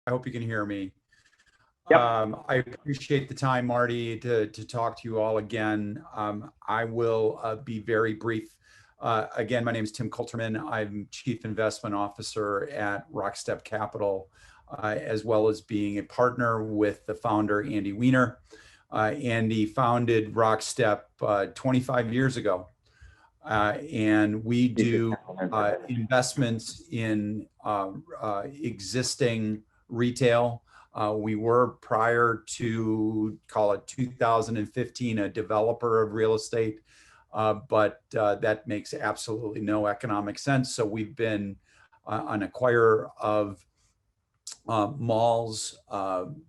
I hope you can hear me. Yep. I appreciate the time, Marty, to talk to you all again. I will be very brief. Again, my name is Tim Kolterman. I'm Chief Investment Officer at Rockstep Capital, as well as being a partner with the founder, Andy Weiner. Andy founded Rockstep 25 years ago. And we do investments in existing retail. We were, prior to, call it 2015, a developer of real estate, but that makes absolutely no economic sense. So we've been an acquirer of malls,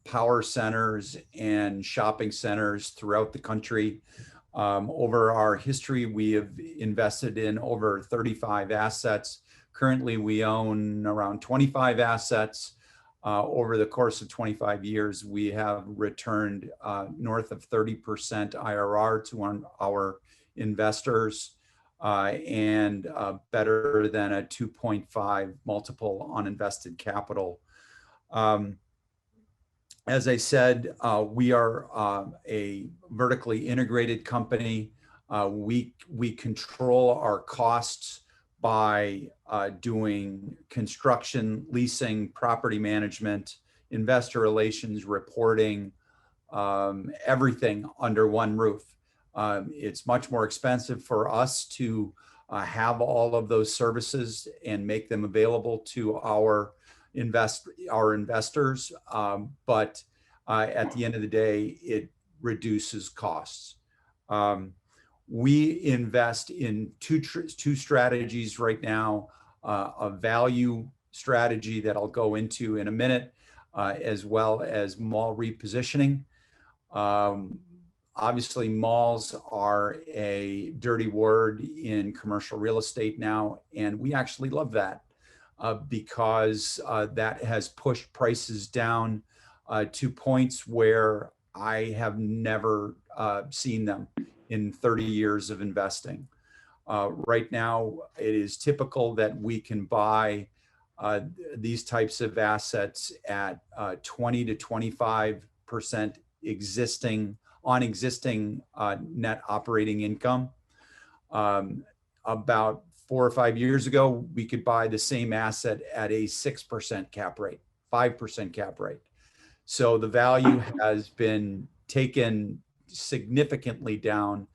power centers, and shopping centers throughout the country. Over our history, we have invested in over 35 assets. Currently, we own around 25 assets. Over the course of 25 years, we have returned north of 30% IRR to our investors, and better than a 2.5 multiple on invested capital. As I said, we are a vertically integrated company. We control our costs by doing construction, leasing, property management, investor relations, reporting, everything under one roof. It's much more expensive for us to have all of those services and make them available to our investors, but at the end of the day, it reduces costs. We invest in two strategies right now, a value strategy that I'll go into in a minute, as well as mall repositioning. Obviously, malls are a dirty word in commercial real estate now, and we actually love that. Because that has pushed prices down to points where I have never seen them in 30 years of investing. Right now, it is typical that we can buy these types of assets at 20 to 25% existing net operating income. About 4 or 5 years ago, we could buy the same asset at a 6% cap rate, 5% cap rate. So the value has been taken significantly down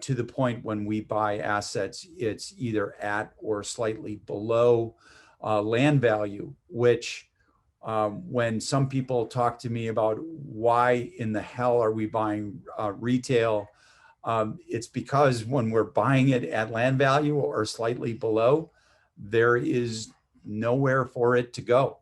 to the point when we buy assets, it's either at or slightly below land value, which when some people talk to me about why in the hell are we buying retail, it's because when we're buying it at land value or slightly below, there is nowhere for it to go.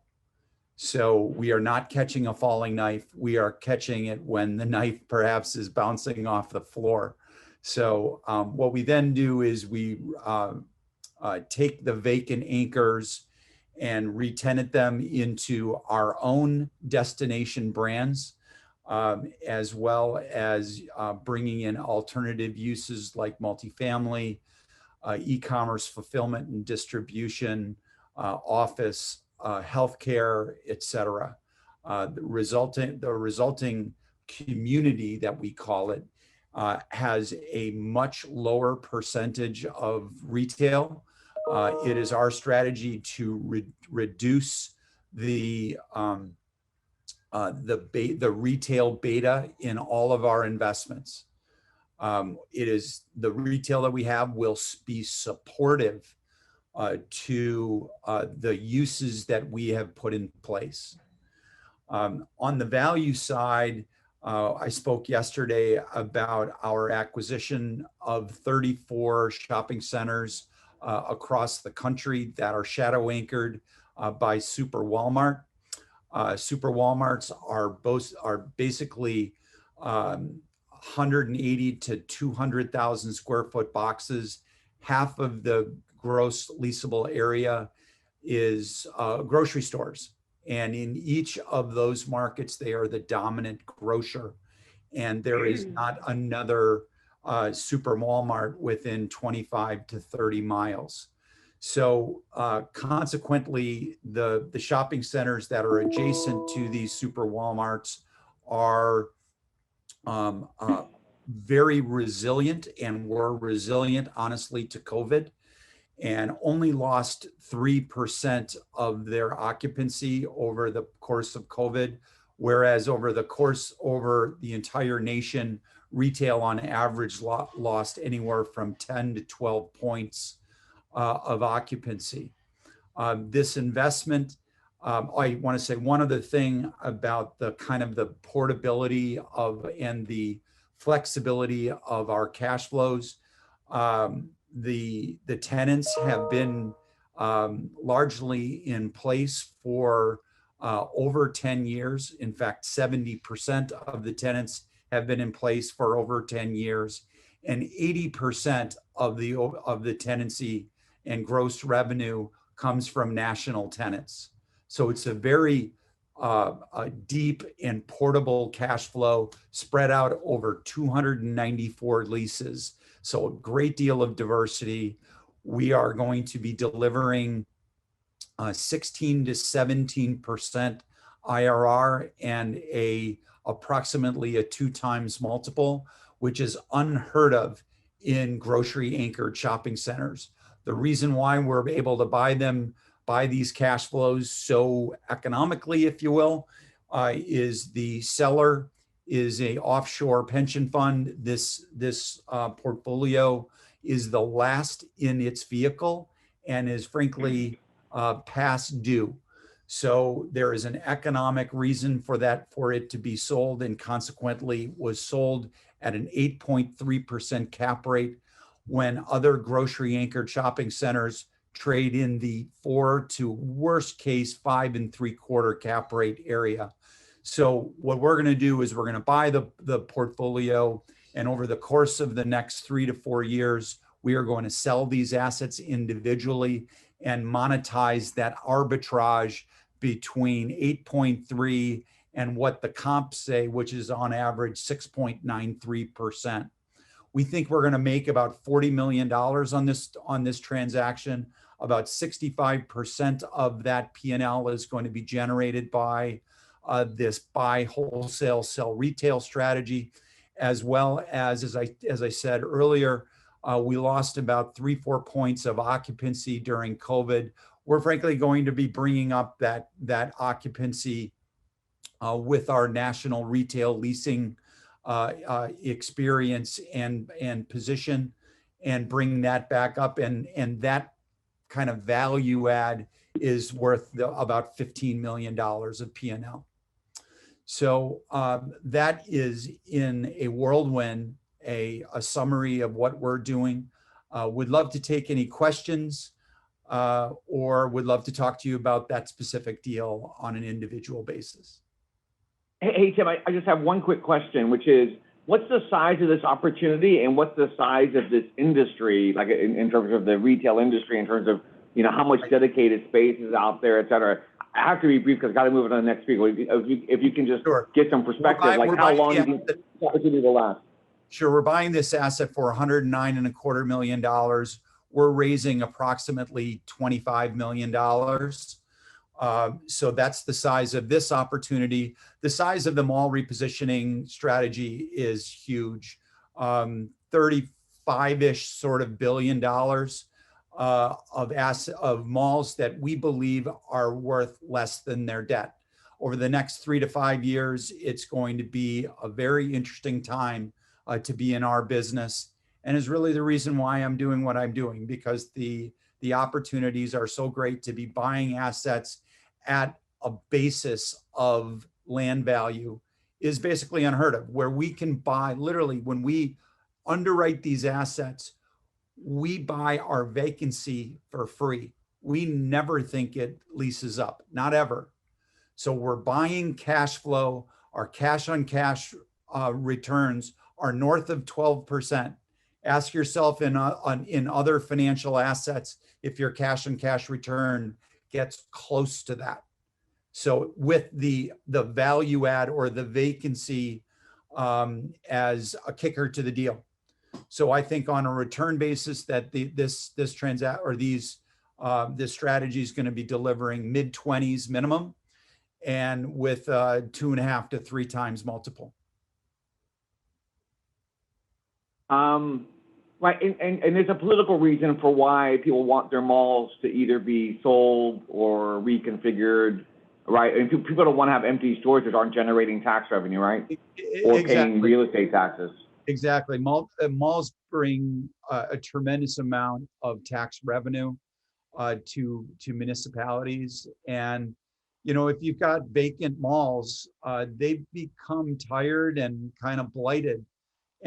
So we are not catching a falling knife. We are catching it when the knife perhaps is bouncing off the floor. So what we then do is we take the vacant anchors and re-tenant them into our own destination brands, as well as bringing in alternative uses like multifamily, e-commerce fulfillment and distribution, office, healthcare, et cetera. The resulting community that we call it has a much lower percentage of retail. It is our strategy to reduce the retail beta in all of our investments. It is the retail that we have will be supportive to the uses that we have put in place. On the value side, I spoke yesterday about our acquisition of 34 shopping centers across the country that are shadow anchored by Super Walmart. Super Walmarts are basically 180 to 200,000 square foot boxes. Half of the gross leasable area is grocery stores. And in each of those markets, they are the dominant grocer. And there is not another Super Walmart within 25 to 30 miles. So consequently, the shopping centers that are adjacent to these super Walmarts are um, uh, very resilient, and were resilient, honestly, to COVID, and only lost 3% of their occupancy over the course of COVID, whereas over the entire nation, retail on average lost anywhere from 10 to 12 points of occupancy. This investment, I want to say one other thing about the kind of the portability of and the flexibility of our cash flows. The tenants have been largely in place for over 10 years. In fact, 70% of the tenants have been in place for over 10 years, and 80% of the tenancy and gross revenue comes from national tenants. So it's a very a deep and portable cash flow spread out over 294 leases. So a great deal of diversity. We are going to be delivering 16 to 17% IRR and approximately a 2x multiple, which is unheard of in grocery anchored shopping centers. The reason why we're able to buy these cash flows so economically, if you will, is the seller is a offshore pension fund. This portfolio is the last in its vehicle and is frankly past due. So there is an economic reason for it to be sold, and consequently was sold at an 8.3% cap rate, when other grocery anchored shopping centers trade in the 4 to worst case 5.75 cap rate area. So what we're going to do is we're going to buy the portfolio, and over the course of the next 3 to 4 years, we are going to sell these assets individually and monetize that arbitrage between 8.3 and what the comps say, which is on average 6.93%. We think we're going to make about $40 million on this transaction. About 65% of that P&L is going to be generated by this buy wholesale, sell retail strategy, as well as I said earlier, we lost about 3-4 points of occupancy during COVID. We're frankly going to be bringing up that occupancy with our national retail leasing experience and position, and bring that back up, and that kind of value add is worth about $15 million of P&L. So that is, in a whirlwind, a summary of what we're doing. Would love to take any questions, or would love to talk to you about that specific deal on an individual basis. Hey, Tim, I just have one quick question, which is, what's the size of this opportunity, and what's the size of this industry, like in terms of the retail industry, in terms of, how much dedicated space is out there, et cetera? I have to be brief because I've got to move on to the next speaker. If you can just get some perspective, how long do you think this opportunity will last? Sure, we're buying this asset for $109.25 million. We're raising approximately $25 million. So that's the size of this opportunity. The size of the mall repositioning strategy is huge. 35-ish sort of $1 billion of malls that we believe are worth less than their debt. Over the next 3 to 5 years, it's going to be a very interesting time to be in our business, and is really the reason why I'm doing what I'm doing, because the opportunities are so great to be buying assets at a basis of land value is basically unheard of, where we can buy, literally, when we underwrite these assets, we buy our vacancy for free. We never think it leases up, not ever. So we're buying cash flow. Our cash on cash returns are north of 12%. Ask yourself in other financial assets if your cash on cash return gets close to that. So with the value add or the vacancy as a kicker to the deal. So I think on a return basis that these This strategy is going to be delivering mid-20s minimum and with 2.5 to 3 times multiple. Right, and there's a political reason for why people want their malls to either be sold or reconfigured, right? And people don't want to have empty stores that aren't generating tax revenue, right? Or paying real estate taxes. Exactly. Malls bring a tremendous amount of tax revenue to municipalities. And, you know, if you've got vacant malls, they become tired and kind of blighted.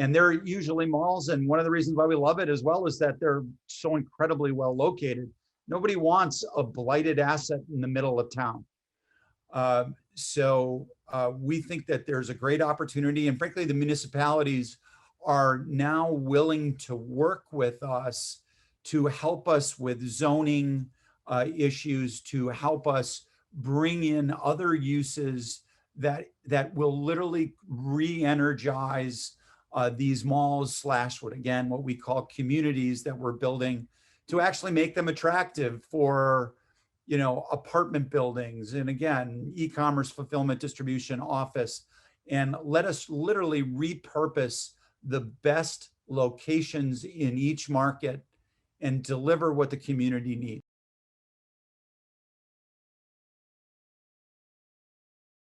And they're usually malls. And one of the reasons why we love it as well is that they're so incredibly well located. Nobody wants a blighted asset in the middle of town. So we think that there's a great opportunity. And frankly, the municipalities are now willing to work with us to help us with zoning issues, to help us bring in other uses that will literally re-energize these malls / what we call communities that we're building, to actually make them attractive for, you know, apartment buildings, and again, e-commerce, fulfillment, distribution, office, and let us literally repurpose the best locations in each market and deliver what the community needs.